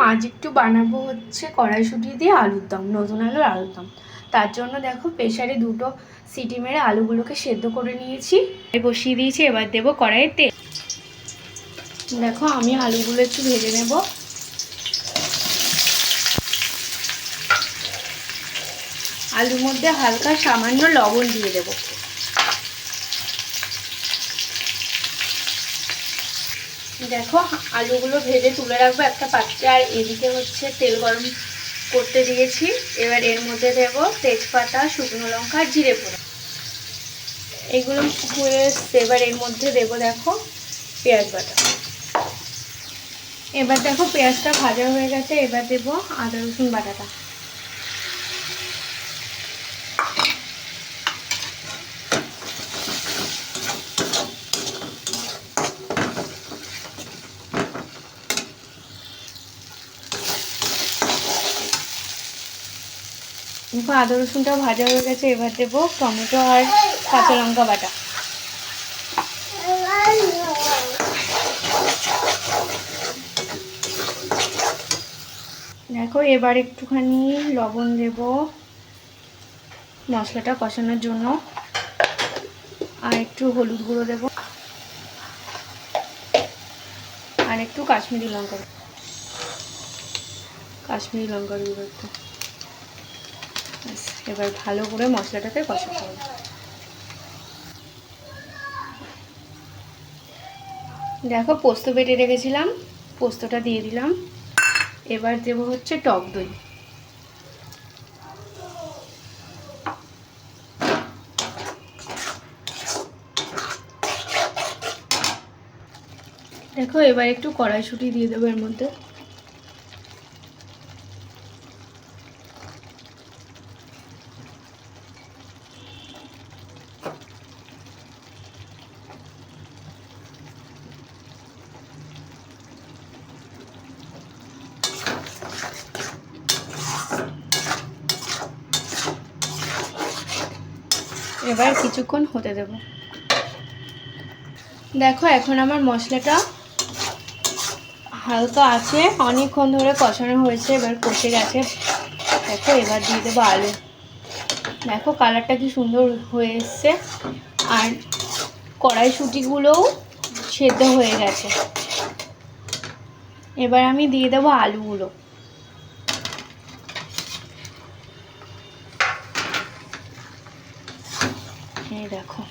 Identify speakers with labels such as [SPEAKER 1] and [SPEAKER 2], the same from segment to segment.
[SPEAKER 1] আজ একটু বানাবো হচ্ছে কড়াইশুঁটি দিয়ে আলুর দম, নতুন আলুর আলুর দম। তার জন্য দেখো প্রেসারে 2টো সিটি মেরে আলুগুলোকে সেদ্ধ করে নিয়েছি, বসিয়ে দিয়েছি। এবার দেবো কড়াইয়ে তেল। দেখো আমি আলুগুলো একটু ভেজে নেব। আলুর মধ্যে হালকা সামান্য লবণ দিয়ে দেবো। দেখো আলুগুলো ভেজে তুলে রাখবো একটা পাত্রে। আর এদিকে হচ্ছে তেল গরম করতে দিয়েছি। এবার এর মধ্যে দেবো তেজপাতা, শুকনো লঙ্কা, জিরে ফোড়ন। এগুলো হয়ে এসছে। এবার এর মধ্যে দেবো দেখো পেঁয়াজ বাটা। এবার দেখো পেঁয়াজটা ভাজা হয়ে গেছে। এবার দেবো আদা রসুন বাটাটা। দেখো আদা রসুনটাও ভাজা হয়ে গেছে। এবার দেবো টমেটো আর কাঁচা লঙ্কা বাটা। দেখো এবার একটুখানি লবণ দেব মশলাটা কষানোর জন্য, আর একটু হলুদ গুঁড়ো দেব, আর একটু কাশ্মীরি লঙ্কার গুঁড়ো একটু। এবার ভালো করে মশলাটাকে কষাতে হবে। দেখো পোস্ত বেটে রেখেছিলাম, পোস্তটা দিয়ে দিলাম। এবার দেবো হচ্ছে টক দই। দেখো এবার একটু কড়াইশুঁটি দিয়ে দেবো এর মধ্যে। এবার কিছুক্ষণ হতে দেব। দেখো এখন আমার মশলাটা হালকা আছে, অনেকক্ষণ ধরে কষানো হয়েছে, এবার কষে গেছে। দেখো এবার দিয়ে দেবো আলু। দেখো কালারটা কি সুন্দর হয়ে এসছে, আর কড়াইশুঁটিগুলোও সেদ্ধ হয়ে গেছে। এবার আমি দিয়ে দেবো আলুগুলো। এই দেখো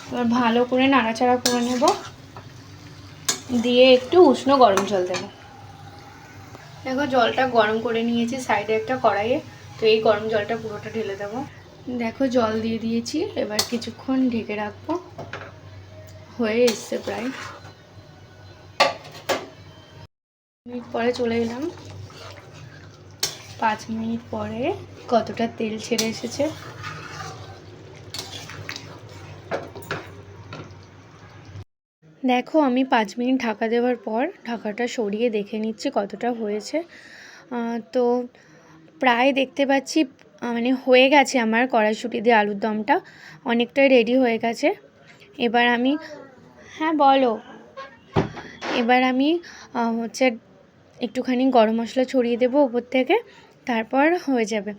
[SPEAKER 1] এবার ভালো করে নাড়াচাড়া করে নেব, দিয়ে একটু উষ্ণ গরম জল দেবো। দেখো জলটা গরম করে নিয়েছি সাইডে একটা কড়াইয়ে, তো এই গরম জলটা পুরোটা ঢেলে দেবো। দেখো জল দিয়ে দিয়েছি। এবার কিছুক্ষণ ঢেকে রাখবো। হয়ে এসছে প্রায়। মিনিট পরে চলে এলাম। 5 মিনিট পরে কতটা তেল ছেড়ে এসেছে। দেখো আমি 5 মিনিট ঢাকা দেওয়ার পর ঢাকাটা সরিয়ে দেখে নিচ্ছি কতটা হয়েছে। তো প্রায় দেখতে পাচ্ছি মানে হয়ে গেছে আমার কড়াইশুঁটি দিয়ে আলুর দমটা, অনেকটাই রেডি হয়ে গেছে। এবার আমি হ্যাঁ বলো। এবার আমি হচ্ছে একটুখানি গরম মশলা ছড়িয়ে দেবো উপর থেকে, তারপর হয়ে যাবে।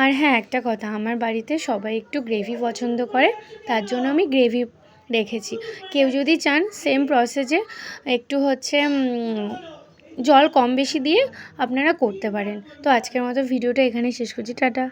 [SPEAKER 1] আর হ্যাঁ একটা কথা, আমার বাড়িতে সবাই একটু গ্রেভি পছন্দ করে, তার জন্য আমি গ্রেভি রেখেছি। কেউ যদি চান সেম প্রসেসে একটু হচ্ছে জল কম বেশি দিয়ে আপনারা করতে পারেন। তো আজকের মতো ভিডিওটা এখানেই শেষ করছি। টাটা।